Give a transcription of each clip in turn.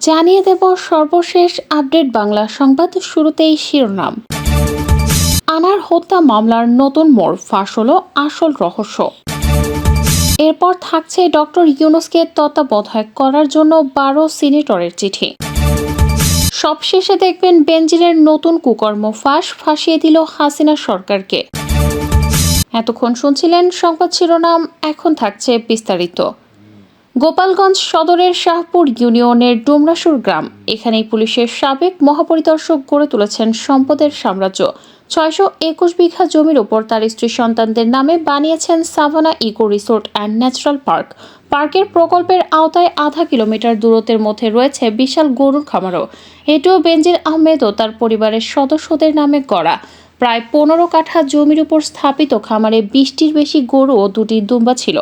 জানিয়ে দেব সর্বশেষ আপডেট বাংলা সংবাদ। শুরুতেই শিরোনাম। আনার হত্যা মামলার নতুন মোড়, ফাঁস হলো আসল রহস্য। এরপর থাকছে ডক্টর ইউনূসকে তত্ত্বাবধায়ক করার জন্য 12 সিনেটরের চিঠি। সবশেষে দেখবেন বেনজিরের নতুন কুকর্ম ফাঁস, ফাঁসিয়ে দিল হাসিনা সরকারকে। এতক্ষণ শুনছিলেন সংবাদ শিরোনাম, এখন থাকছে বিস্তারিত। গোপালগঞ্জ সদরের শাহপুর ইউনিয়নের ডুমরাসুর গ্রাম, এখানেই পুলিশের সাবেক মহাপরিদর্শক গড়ে তুলেছেন সম্পদের সাম্রাজ্য। 621 বিঘা জমির ওপর তার স্ত্রী সন্তানদের নামে বানিয়েছেন Savanna Eco Resort and Natural Park. পার্কের প্রকল্পের আওতায় আধা কিলোমিটার দূরত্বের মধ্যে রয়েছে বিশাল গরুর খামারও। এটিও বেনজির আহমেদ ও তার পরিবারের সদস্যদের নামে গড়া। প্রায় 15 কাঠা জমির উপর স্থাপিত খামারে 20টির বেশি গরু ও 2টি দুম্বা ছিল।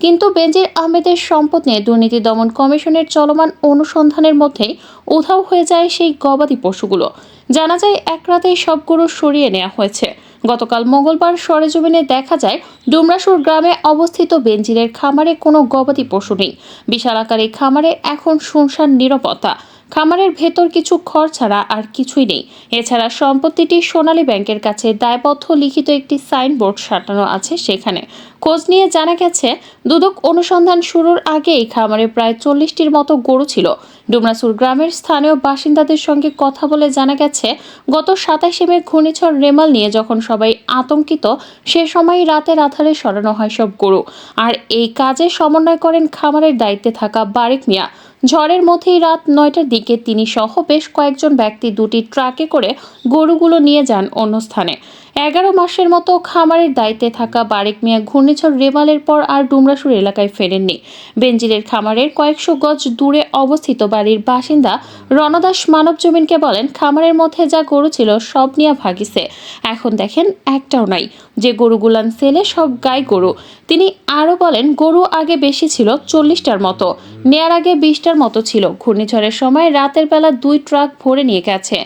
কিন্তু বেনজির আহমেদের সম্পদ নিয়ে দুর্নীতি দমন কমিশনের চলমান অনুসন্ধানের মধ্যেই উধাও হয়ে যায় সেই গবাদি পশুগুলো। জানা যায় এক রাতেই সব গরু সরিয়ে নেওয়া হয়েছে। গতকাল মঙ্গলবার সরেজমিনে দেখা যায় ডুমরাসুর গ্রামে অবস্থিত বেনজিরের খামারে কোনো গবাদি পশু নেই। বিশাল আকার এই খামারে এখন শুনশান নীরবতা। খামারের ভেতর কিছু খড় ছাড়া আর কিছুই নেই। এছাড়া সম্পত্তিটি সোনালী ব্যাংকের কাছে দায়বদ্ধ লিখিত একটি সাইনবোর্ড সাঁটানো আছে সেখানে। খোঁজ নিয়ে জানা গেছে, দুদক অনুসন্ধান শুরুর আগে এই খামারে প্রায় 40টির মতো গরু ছিল। ডুমরাসুর গ্রামের স্থানীয় বাসিন্দাদের সঙ্গে কথা বলে জানা গেছে, গত 27 মে ঘূর্ণিঝড় রেমাল নিয়ে যখন সবাই আতঙ্কিত, সে সময় রাতের আধারে সরানো হয় সব গরু। আর এই কাজে সমন্বয় করেন খামারের দায়িত্বে থাকা বারেক মিয়া। ঝড়ের মধ্যেই রাত 9টার দিকে তিনি সহ বেশ কয়েকজন ব্যক্তি 2টি ট্রাকে করে গরুগুলো নিয়ে যান অন্য স্থানে। 11 মাসের মতো খামারের দায়িত্বে থাকা বারেক মিয়া ঘূর্ণিঝড় রেমালের পর আর ডুমরাসুর এলাকায় ফেরেননি। বেনজিরের খামারের কয়েকশো গজ দূরে অবস্থিত বাড়ির বাসিন্দা রণদাস মানবজমিনকে বলেন, খামারের মধ্যে যা গরু ছিল সব নিয়ে ভাগিছে, এখন দেখেন একটাও নাই। যে গরুগুলান সেলে সব গাই গরু। তিনি আরও বলেন, গরু আগে বেশি ছিল 40টার মতো, নেয়ার আগে 20টার মতো ছিল। ঘূর্ণিঝড়ের সময় রাতের বেলা 2 ট্রাক ভরে নিয়ে গেছে।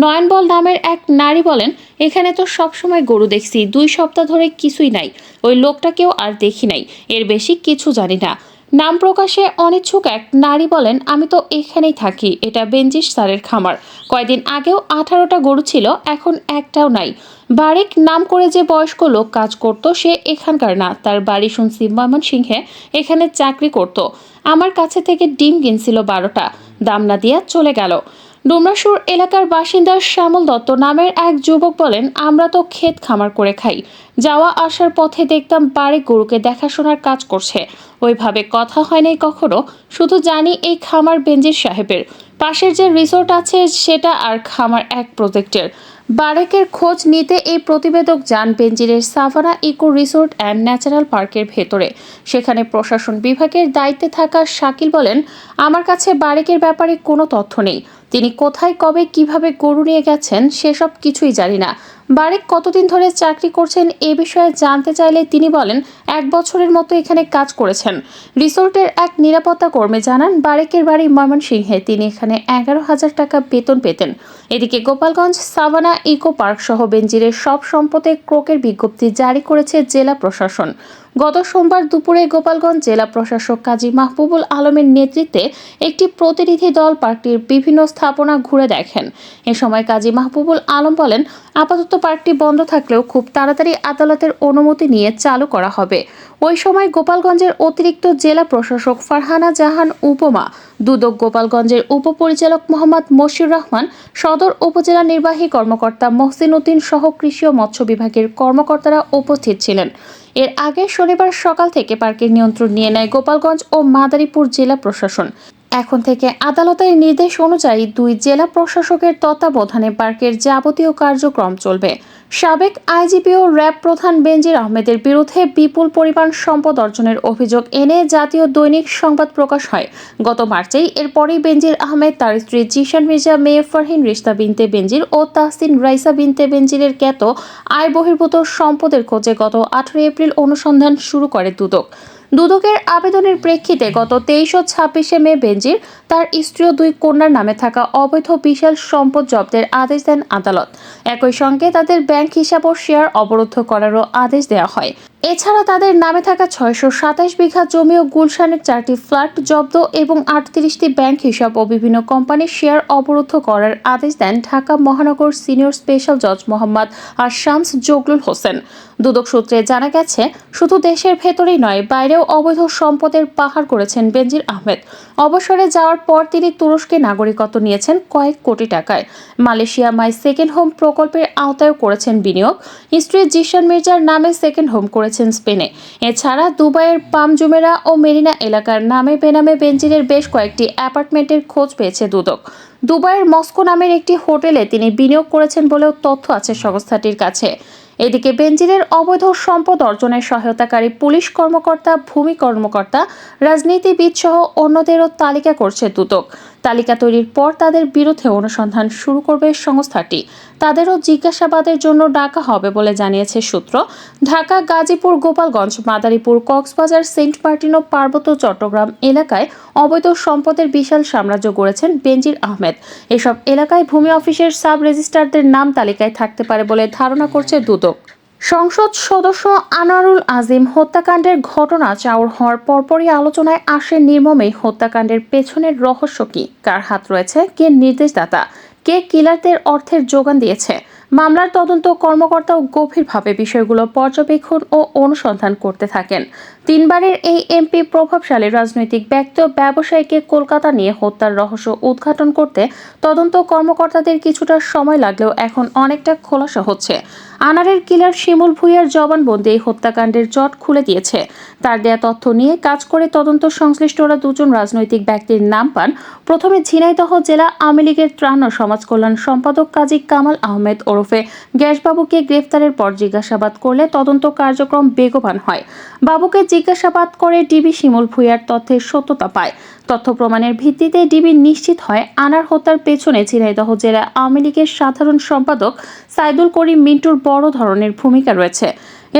নয়নবল নামের এক নারী বলেন, এখানে তো সবসময় গরু দেখছি, 2 সপ্তাহ ধরে কিছুই নাই। ওই লোকটাকেও আর দেখি নাই, এর বেশি কিছু জানি না। নাম প্রকাশে অনিচ্ছুক এক নারী বলেন, আমি তো এখানেই থাকি, এটা বেনজির স্যারের খামার। কয়েকদিন আগেও 18টা গরু ছিল, এখন একটাও নাই। বারেক নাম করে যে বয়স্ক লোক কাজ করত, সে এখানকার না, তার বাড়ি শুনছি ময়মনসিংহে, এখানে চাকরি করত। আমার কাছে থেকে ডিম কিনছিল 12টা, দাম না দিয়া চলে গেল। ডুমরাসুর এলাকার বাসিন্দা শ্যামল দত্ত নামের এক যুবক বলেন, আমরা তো ক্ষেত খামার করে খাই, যাওয়া আসার পথে দেখতাম বারেক গরুকে দেখাশোনার কাজ করছে। ওইভাবে কথা হয় নাই কখনো, শুধু জানি এই খামার বেনজির সাহেবের। পাশের যে রিসোর্ট আছে সেটা আর খামার এক প্রজেক্টের। বারেকের খোঁজ নিতে এই প্রতিবেদক যান বেনজিরের Savanna Eco Resort and Natural পার্কের ভেতরে। সেখানে প্রশাসন বিভাগের দায়িত্বে থাকা শাকিল বলেন, আমার কাছে বারেকের ব্যাপারে কোনো তথ্য নেই। তিনি কোথায়, কবে, কিভাবে গরু নিয়ে গেছেন সেসব কিছুই জানি না। বারেক কতদিন ধরে চাকরি করছেন এ বিষয়ে জানতে চাইলে তিনি বলেন, 1 বছরের মতো এখানে কাজ করেছেন। রিসোর্টের এক নিরাপত্তা কর্মী জানান, বারেকের বাড়ি ময়মনসিংহে, তিনি এখানে 11,000 টাকা বেতন পেতেন। এদিকে গোপালগঞ্জ সাভানা ইকো পার্ক সহ বেনজিরের সব সম্পদে ক্রোকের বিজ্ঞপ্তি জারি করেছে জেলা প্রশাসন। গত সোমবার দুপুরে গোপালগঞ্জ জেলা প্রশাসক কাজী মাহবুবুল আলমের নেতৃত্বে একটি প্রতিনিধি দল পার্কটির বিভিন্ন স্থাপনা ঘুরে দেখেন। এ সময় কাজী মাহবুবুল আলম বলেন, আপাতত পার্কটি বন্ধ থাকলেও খুব তাড়াতাড়ি আদালতের অনুমতি নিয়ে চালু করা হবে। ওই সময় গোপালগঞ্জের অতিরিক্ত জেলা প্রশাসক ফারহানা জাহান উপমা, দুদক গোপালগঞ্জের উপপরিচালক মোহাম্মদ মশিউর রহমান, সদর উপজেলা নির্বাহী কর্মকর্তা মহসিন উদ্দিন সহ কৃষি ও মৎস্য বিভাগের কর্মকর্তারা উপস্থিত ছিলেন। এর আগে শনিবার সকাল থেকে পার্কের নিয়ন্ত্রণ নিয়ে নেয় গোপালগঞ্জ ও মাদারীপুর জেলা প্রশাসন। এখন থেকে আদালতের নির্দেশ অনুযায়ী 2 জেলা প্রশাসকের তত্ত্বাবধানে পার্কের যাবতীয় কার্যক্রম চলবে। সাবেক আইজিপি ও র্যাব প্রধান বেনজির আহমেদের বিরুদ্ধে বিপুল পরিমাণ সম্পদ অর্জনের অভিযোগ এনে জাতীয় দৈনিক সংবাদ প্রকাশ হয় গত মার্চেই। এরপরই বেনজির আহমেদ, তার স্ত্রী জিশান মির্জা, মেয়ে ফারহিন রিশতা বিনতে বেনজির ও তাহসিন রাইসা বিনতে বেনজিরের জ্ঞাত আয় বহির্ভূত সম্পদের খোঁজে গত 18 এপ্রিল অনুসন্ধান শুরু করে দুদক। দুদকের আবেদনের প্রেক্ষিতে গত 23 ও 26 মে বেনজির, তার স্ত্রী ও 2 কন্যার নামে থাকা অবৈধ বিশাল সম্পদ জব্দের আদেশ দেন আদালত। একই সঙ্গে তাদের ব্যাংক হিসাব ও শেয়ার অবরুদ্ধ করারও আদেশ দেওয়া হয়। এছাড়া তাদের নামে থাকা ৬২৭ বিঘা জমি ও গুলশানের 4টি ফ্ল্যাট জব্দ এবং ৩৮টি ব্যাংক হিসাব ও বিভিন্ন কোম্পানির শেয়ার অবরুদ্ধ করার আদেশ দেন ঢাকা মহানগর সিনিয়র স্পেশাল জজ মোহাম্মদ শামস জগলুল হোসেন। দুদক সূত্রে জানা গেছে, শুধু দেশের ভেতরেই নয়, বাইরেও অবৈধ সম্পদের পাহাড় করেছেন বেনজির আহমেদ। অবসরে যাওয়ার পর তিনি তুরস্কে নাগরিকত্ব নিয়েছেন কয়েক কোটি টাকায়। মালয়েশিয়া মাই সেকেন্ড হোম প্রকল্পের আওতায় করেছেন বিনিয়োগ। স্ত্রী জিশান মির্জার নামে সেকেন্ড হোম করেছেন স্পেনে। এছাড়া দুবাইয়ের পাম জুমেরা ও মেরিনা এলাকার নামে বেনামে বেনজিরের বেশ কয়েকটি অ্যাপার্টমেন্টের খোঁজ পেয়েছে দুদক। দুবাইয়ের মস্কো নামের একটি হোটেলে তিনি বিনিয়োগ করেছেন বলেও তথ্য আছে সংস্থাটির কাছে। এদিকে বেনজিরের অবৈধ সম্পদ অর্জনের সহায়তাকারী পুলিশ কর্মকর্তা, ভূমি কর্মকর্তা, রাজনীতিবিদ সহ অন্যদেরও তালিকা করছে দুদক। তালিকা তৈরির পর তাদের বিরুদ্ধে অনুসন্ধান শুরু করবে সংস্থাটি। তাদেরও জিজ্ঞাসাবাদের জন্য ডাকা হবে বলে জানিয়েছে সূত্র। ঢাকা, গাজীপুর, গোপালগঞ্জ, মাদারীপুর, কক্সবাজার, সেন্ট মার্টিন ও পার্বত্য চট্টগ্রাম এলাকায় অবৈধ সম্পদের বিশাল সাম্রাজ্য গড়েছেন বেনজির আহমেদ। এসব এলাকায় ভূমি অফিসের সাব রেজিস্ট্রারদের নাম তালিকায় থাকতে পারে বলে ধারণা করছে দুদক। সংসদ সদস্য আনোয়ারুল আজিম হত্যাকাণ্ডের ঘটনা চাউর হওয়ার পরপরই আলোচনায় আসে নির্মমে হত্যাকাণ্ডের পেছনের রহস্য কি, কার হাত রয়েছে, কে নির্দেশদাতা, কে কিলারদের অর্থের যোগান দিয়েছে। মামলার তদন্ত কর্মকর্তাও গভীরভাবে বিষয়গুলো পর্যবেক্ষণ ও অনুসন্ধান করতে থাকেন। 3 বারের এই এমপি প্রভাবশালী রাজনৈতিক ব্যক্তি ও ব্যবসায়ীকে কলকাতা নিয়ে হত্যার রহস্য উদ্ঘাটন করতে তদন্ত কর্মকর্তাদের কিছুটা সময় লাগলেও এখন অনেকটা খোলাসা হচ্ছে। আনারের কিলার শিমুল ভূঁইয়ার জবানবন্দি এই হত্যাকাণ্ডের জট খুলে দিয়েছে। তার দেয়া তথ্য নিয়ে কাজ করে তদন্ত সংশ্লিষ্টরা 2 জন রাজনৈতিক ব্যক্তির নাম পান। প্রথমে ঝিনাইদহ জেলা আওয়ামী লীগের ত্রাণ ও সমাজ কল্যাণ সম্পাদক কাজী কামাল আহমেদ ওরফে গ্যাসবাবুকে গ্রেফতারের পর জিজ্ঞাসাবাদ করলে তদন্ত কার্যক্রম বেগবান হয়। বাবুকে জিজ্ঞাসাবাদ করে ডিবি শিমুল ভূঁইয়ার তথ্যের সত্যতা পায়। তথ্য প্রমাণের ভিত্তিতে ডিবি নিশ্চিত হয় আনার হত্যার পেছনে ঝিনাইদহ জেলা আওয়ামী লীগের সাধারণ সম্পাদক সাইদুল করিম মিন্টুর বড় ধরনের ভূমিকা রয়েছে।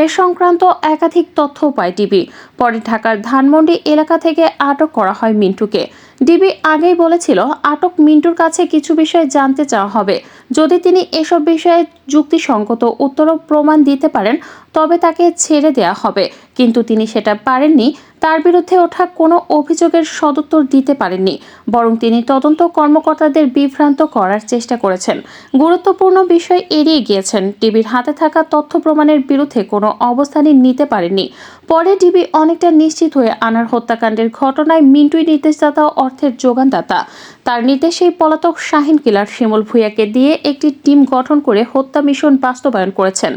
এ সংক্রান্ত একাধিক তথ্য পায় ডিবি। পরে ঢাকার ধানমন্ডি এলাকা থেকে আটক করা হয় মিন্টুকে। ডিবি আগেই বলেছিল, আটক মিন্টুর কাছে কিছু বিষয় জানতে চাওয়া হবে। যদি তিনি এসব বিষয়ে যুক্তিসঙ্গত উত্তর ও প্রমাণ দিতে পারেন তবে তাকে ছেড়ে দেওয়া হবে, কিন্তু তিনি সেটা পারেননি। তার বিরুদ্ধে ওঠা কোনো অভিযোগের সদুত্তর দিতে পারেননি, বরং তিনি তদন্ত কর্মকর্তাদের বিভ্রান্ত করার চেষ্টা করেছেন। গুরুত্বপূর্ণ বিষয় এড়িয়ে গিয়েছেন। ডিবির হাতে থাকা তথ্য প্রমাণের বিরুদ্ধে কোনো অবস্থানই নিতে পারেননি। পরে ডিবি অনেকটা নিশ্চিত হয়ে আনার হত্যাকাণ্ডের ঘটনায় মিন্টুই নির্দেশদাতা ও অর্থের যোগানদাতা। তার নির্দেশেই পলাতক শাহিন কিলার শিমুল ভূঁইয়াকে দিয়ে একটি টিম গঠন করে হত্যা মিশন বাস্তবায়ন করেছেন।